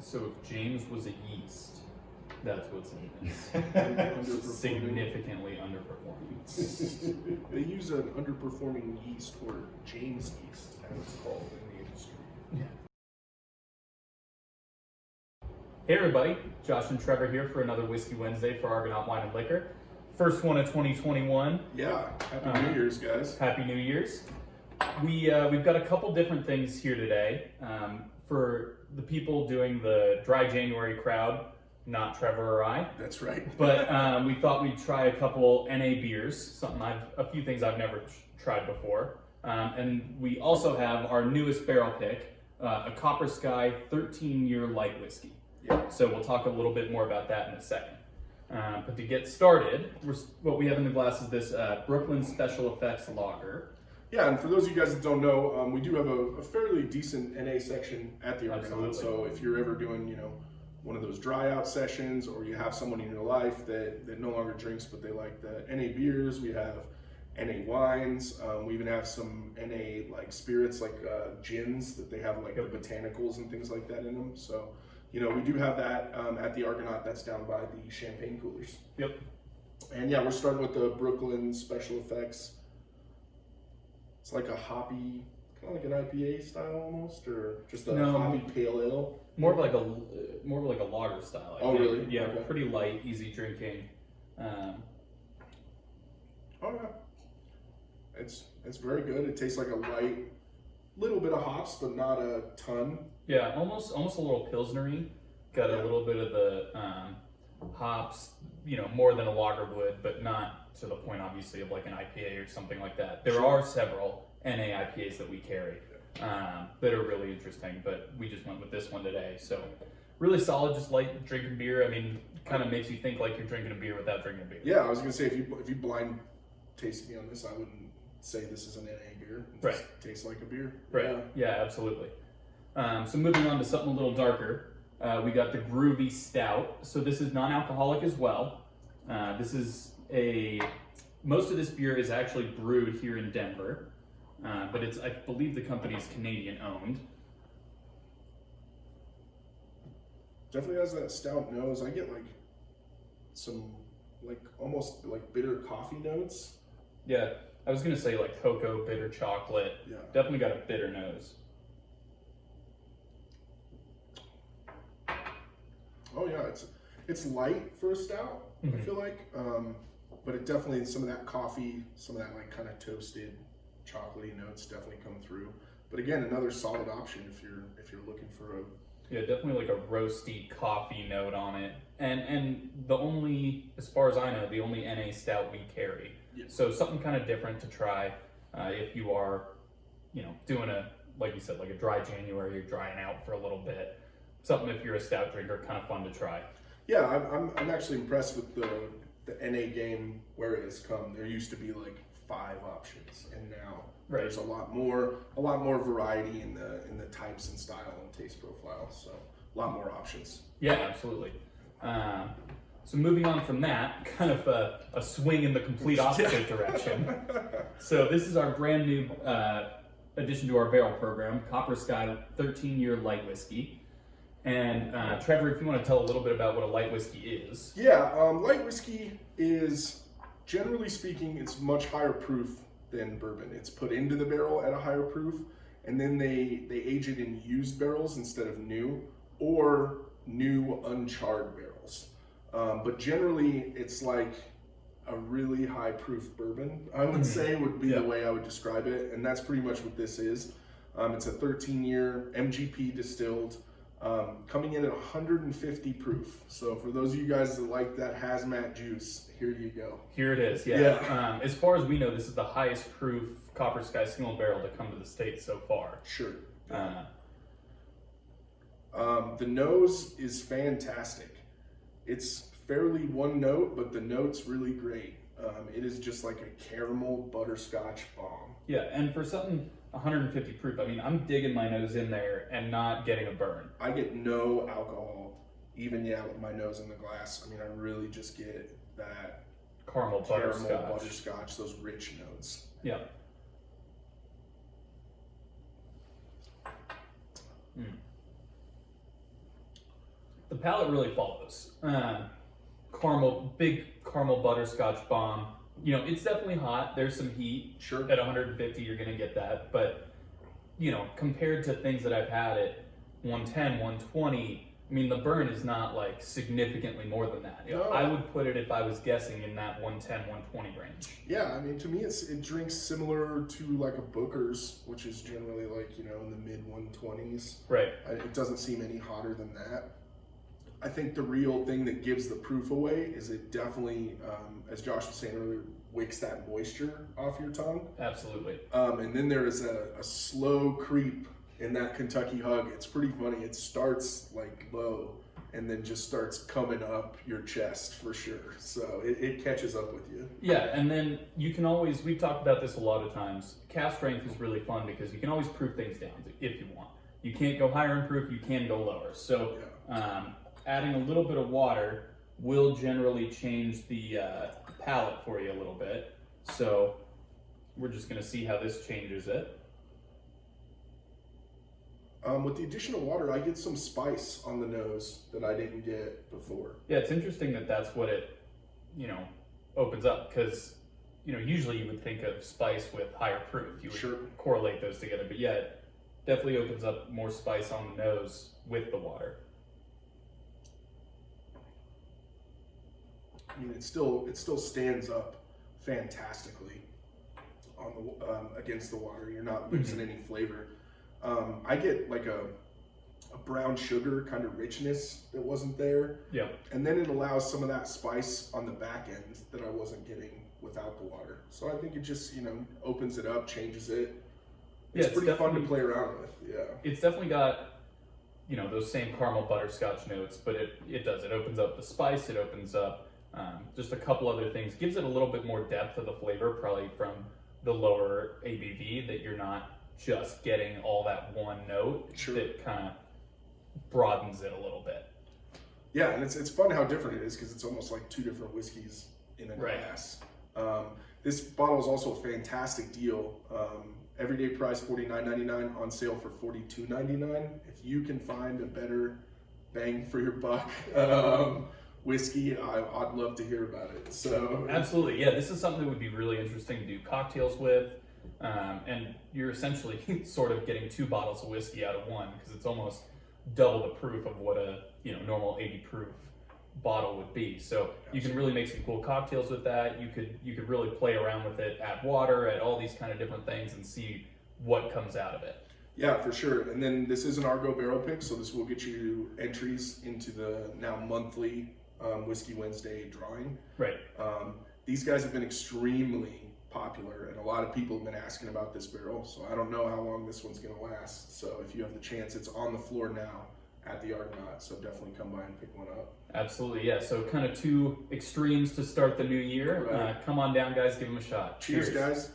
So if James was a yeast, that's what's in this. Underperforming. Significantly underperforming. They use an underperforming yeast, or James yeast, as it's called in the industry. Yeah. Hey everybody, Josh and Trevor here for another Whiskey Wednesday for Argonaut Wine and Liquor. First one of 2021. Yeah, happy New Year's, guys. Happy New Year's. We've got a couple different things here today. For the people doing the dry January crowd, not Trevor or I. That's right. But we thought we'd try a couple NA beers, a few things I've never tried before. And we also have our newest barrel pick, a Copper Sky 13-year light whiskey. Yeah. So we'll talk a little bit more about that in a second. But to get started, what we have in the glass is this Brooklyn Special Effects Lager. Yeah, and for those of you guys that don't know, we do have a fairly decent NA section at the Argonaut. Absolutely. So if you're ever doing, one of those dry out sessions, or you have someone in your life that no longer drinks but they like the NA beers, we have NA wines. We even have some NA like spirits, like gins that they have like the botanicals and things like that in them. So, we do have that at the Argonaut. That's down by the champagne coolers. Yep. And yeah, we're starting with the Brooklyn Special Effects. It's like a hoppy, kind of like an IPA style almost, or just a hoppy pale ale. More of like a lager style. I Oh, think. really? Yeah, Okay. pretty light, easy drinking. Oh yeah, it's very good. It tastes like a light, little bit of hops, but not a ton. Yeah, almost a little pilsnery. Got a little bit of the hops, more than a lager would, but not to the point, obviously, of like an IPA or something like that. There are several NA IPAs that we carry that are really interesting, but we just went with this one today. So really solid, just light drinking beer. I mean, kind of makes you think like you're drinking a beer without drinking a beer. Yeah, I was gonna say if you blind tasted me on this, I wouldn't say this is an NA beer. It just tastes like a beer. Right. Yeah, absolutely. So moving on to something a little darker, we got the Groovy Stout. So this is non-alcoholic as well. Most of this beer is actually brewed here in Denver, but I believe the company is Canadian owned. Definitely has that stout nose. I get like some almost like bitter coffee notes. Yeah, I was gonna say like cocoa, bitter chocolate. Yeah. Definitely got a bitter nose. Oh yeah, it's light for a stout. Mm-hmm. I feel like, but it definitely, some of that coffee, some of that like kind of toasted, chocolatey notes definitely come through. But again, another solid option if you're looking for a. Yeah, definitely like a roasty coffee note on it, and the only, as far as I know, the only NA stout we carry. Yeah. So something kind of different to try if you are, doing like you said, like a dry January, you're drying out for a little bit. Something if you're a stout drinker, kind of fun to try. Yeah, I'm actually impressed with the NA game where it has come. There used to be like 5 options, and now there's a lot more variety in the types and style and taste profile. So a lot more options. Yeah, absolutely. So moving on from that, kind of a swing in the complete opposite direction. So this is our brand new addition to our barrel program, Copper Sky 13-year light whiskey. And Trevor, if you want to tell a little bit about what a light whiskey is. Yeah, light whiskey is, generally speaking, it's much higher proof than bourbon. It's put into the barrel at a higher proof, and then they age it in used barrels instead of new, or new uncharred barrels. But generally, it's like a really high proof bourbon, I would say, would be the way I would describe it, and that's pretty much what this is. It's a 13-year MGP distilled. Coming in at 150 proof. So for those of you guys that like that hazmat juice, here you go. Here it is, yeah. As far as we know, this is the highest proof Copper Sky single barrel to come to the States so far. Sure. The nose is fantastic. It's fairly one note, but the note's really great. It is just like a caramel butterscotch bomb. Yeah, and for something 150 proof, I mean, I'm digging my nose in there and not getting a burn. I get no alcohol, even with my nose in the glass. I mean, I really just get that caramel butterscotch, those rich notes. Yeah. the palate really follows. Big caramel butterscotch bomb. You know, it's definitely hot. There's some heat. Sure. At 150, you're gonna get that. But, you know, compared to things that I've had at 110, 120, I mean, the burn is not like significantly more than that. You know, No. I would put it, if I was guessing, in that 110, 120 range. Yeah, I mean, to me, it drinks similar to like a Booker's, which is generally like, you know, in the mid 120s. Right. It doesn't seem any hotter than that. I think the real thing that gives the proof away is it definitely, as Josh was saying earlier, wicks that moisture off your tongue. Absolutely. And then there is a slow creep in that Kentucky Hug. It's pretty funny. It starts like low and then just starts coming up your chest for sure. So it catches up with you. Yeah, and then you can always, we've talked about this a lot of times, cast strength is really fun because you can always proof things down if you want. You can't go higher in proof, you can go lower. So adding a little bit of water will generally change the palate for you a little bit. So we're just gonna see how this changes it. With the addition of water, I get some spice on the nose that I didn't get before. Yeah, it's interesting that that's what it, you know, opens up because, you know, usually you would think of spice with higher proof. You would Sure. correlate those together, but yeah, it definitely opens up more spice on the nose with the water. I mean, it still stands up fantastically on the against the water. You're not losing any flavor. I get like a brown sugar kind of richness that wasn't there. Yeah. And then it allows some of that spice on the back end that I wasn't getting without the water. So I think it just, you know, opens it up, changes it. It's Yeah, pretty fun to play around with. Yeah. It's definitely got, you know, those same caramel butterscotch notes, but it opens up the spice, it opens up just a couple other things, gives it a little bit more depth of the flavor, probably from the lower ABV, that you're not just getting all that one note. Sure. That kind of broadens it a little bit. Yeah, and it's fun how different it is because it's almost like two different whiskeys in a glass. This bottle is also a fantastic deal. Everyday price $49.99, on sale for $42.99. If you can find a better bang for your buck whiskey, I'd love to hear about it. So Absolutely, yeah. This is something that would be really interesting to do cocktails with, and you're essentially sort of getting 2 bottles of whiskey out of one because it's almost double the proof of what a normal 80 proof bottle would be. So you can really make some cool cocktails with that. You could really play around with it, add water, add all these kind of different things, and see what comes out of it. Yeah, for sure. And then this is an Argo barrel pick, so this will get you entries into the now monthly Whiskey Wednesday drawing. Right. These guys have been extremely popular, and a lot of people have been asking about this barrel, so I don't know how long this one's going to last. So if you have the chance, it's on the floor now at the Argonaut, so definitely come by and pick one up. Absolutely, yeah. So kind of 2 extremes to start the new year. Right. Come on down, guys. Give them a shot. Cheers, guys.